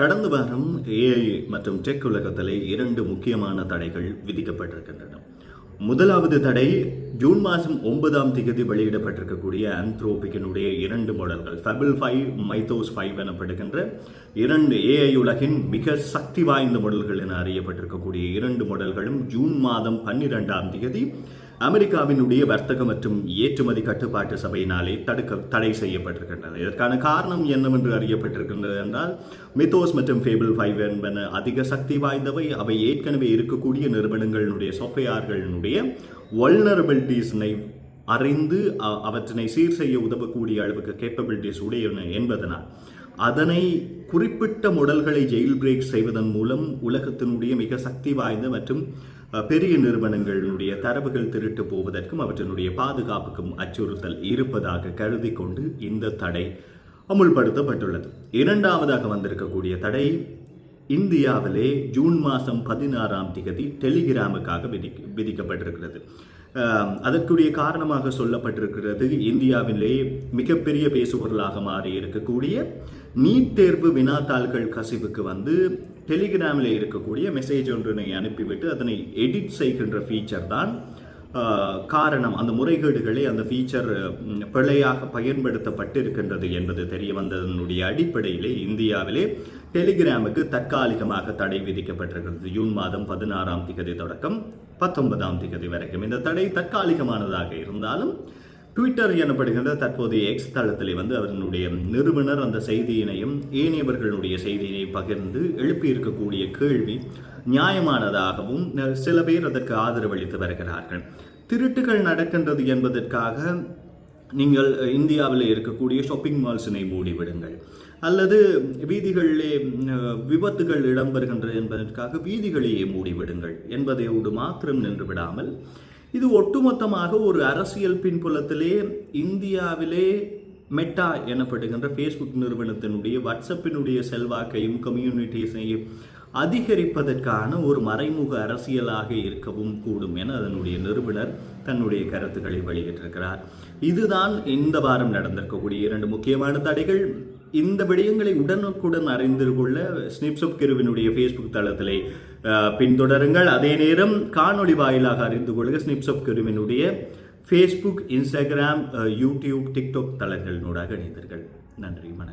கடந்த வாரம் ஏஐ மற்றும் டெக் உலகத்திலே 2 முக்கியமான தடைகள் விதிக்கப்பட்டிருக்கின்றன. முதலாவது தடை ஜூன் மாதம் 9ஆம் தேதி வெளியிடப்பட்டிருக்கக்கூடிய ஆந்த்ரோபிக்கினுடைய 2 மாடல்கள் ஃபபிள் 5 மைத்தோஸ் 5 எனப்படுகின்ற 2 ஏஐ உலகின் மிக சக்தி வாய்ந்த மாடல்கள் என அறியப்பட்டிருக்கக்கூடிய 2 மாடல்களும் ஜூன் மாதம் 12ஆம் தேதி அமெரிக்காவினுடைய வர்த்தக மற்றும் ஏற்றுமதி கட்டுப்பாட்டு சபையினாலே தடை செய்யப்பட்டிருக்கின்றன. இதற்கான காரணம் என்னவென்று அறியப்பட்டிருக்கின்றது என்றால், மித்தோஸ் மற்றும் ஃபேபிள் 5 என்பன அதிக சக்தி வாய்ந்தவை. அவை ஏற்கனவே இருக்கக்கூடிய நிறுவனங்களினுடைய சாஃப்ட்வேர்களுடைய வல்னரபிலிட்டிஸை அறிந்து அவற்றினை சீர் செய்ய உதவக்கூடிய அளவுக்கு கேப்பபிலிட்டிஸ் உடையன என்பதனால் அதனை குறிப்பிட்ட மாடல்களை ஜெயில் பிரேக் செய்வதன் மூலம் உலகத்தினுடைய மிக சக்தி வாய்ந்த மற்றும் பெரிய நிறுவனங்களுடைய தரவுகள் திருட்டு போவதற்கும் அவற்றினுடைய பாதுகாப்புக்கும் அச்சுறுத்தல் இருப்பதாக கருதி கொண்டு இந்த தடை அமுல்படுத்தப்பட்டுள்ளது. இரண்டாவதாக வந்திருக்கக்கூடிய தடை இந்தியாவிலே ஜூன் மாதம் 16ஆம் தேதி டெலிகிராமுக்காக விதிக்கப்பட்டிருக்கிறது. அதற்குரிய காரணமாக சொல்லப்பட்டிருக்கிறது, இந்தியாவிலே மிகப்பெரிய பேசுபொருளாக மாறி இருக்கக்கூடிய நீட் தேர்வு வினாத்தாள்கள் கசிவுக்கு டெலிகிராமில் இருக்கக்கூடிய மெசேஜ் ஒன்றினை அனுப்பிவிட்டு அதனை எடிட் செய்கின்ற ஃபீச்சர் தான் காரணம். அந்த முறைகேடுகளை அந்த ஃபீச்சர் பிழையாக பயன்படுத்தப்பட்டிருக்கின்றது என்பது தெரிய வந்ததனுடைய அடிப்படையிலே இந்தியாவிலே டெலிகிராமுக்கு தற்காலிகமாக தடை விதிக்கப்பட்டிருக்கிறது. ஜூன் மாதம் 16ஆம் தேதி தொடக்கம் 19ஆம் தேதி வரைக்கும் இந்த தடை தற்காலிகமானதாக இருந்தாலும் ட்விட்டர் எனப்படுகின்ற தற்போதைய எக்ஸ் தளத்திலே அவர்களுடைய நிறுவனர் அந்த செய்தியினையும் ஏனையவர்களுடைய செய்தியினை பகிர்ந்து எழுப்பியிருக்கக்கூடிய கேள்வி நியாயமானதாகவும் சில பேர் அதற்கு ஆதரவளித்து வருகிறார்கள். திருட்டுகள் நடக்கின்றது என்பதற்காக நீங்கள் இந்தியாவில் இருக்கக்கூடிய ஷாப்பிங் மால்ஸினை மூடிவிடுங்கள், அல்லது வீதிகளிலே விபத்துகள் இடம்பெறுகின்றது என்பதற்காக வீதிகளையே மூடிவிடுங்கள் என்பதையோடு மாத்திரம் நின்று விடாமல், இது ஒட்டுமொத்தமாக ஒரு அரசியல் பின்புலத்திலே இந்தியாவிலே மெட்டா எனப்படுகின்ற ஃபேஸ்புக் நிறுவனத்தினுடைய வாட்ஸ்அப்பினுடைய செல்வாக்கையும் கம்யூனிட்டிஸையும் அதிகரிப்பதற்கான ஒரு மறைமுக அரசியலாக இருக்கவும் கூடும் என அதனுடைய நிறுவனர் தன்னுடைய கருத்துக்களை வெளியிட்டிருக்கிறார். இதுதான் இந்த வாரம் நடந்திருக்கக்கூடிய 2 முக்கியமான தடைகள். இந்த விடயங்களை உடனுக்குடன் அறிந்து கொள்ள ஸ்னிப்ஸ் ஆஃப் கிருவினுடைய ஃபேஸ்புக் தளத்திலே பின்தொடருங்கள். அதே நேரம் காணொலி வாயிலாக அறிந்து கொள்க ஸ்னிப்ஸ் ஆஃப் கிருவினுடைய ஃபேஸ்புக், இன்ஸ்டாகிராம், யூடியூப், டிக்டாக் தளங்களினூடாக இணைந்தீர்கள். நன்றி, வணக்கம்.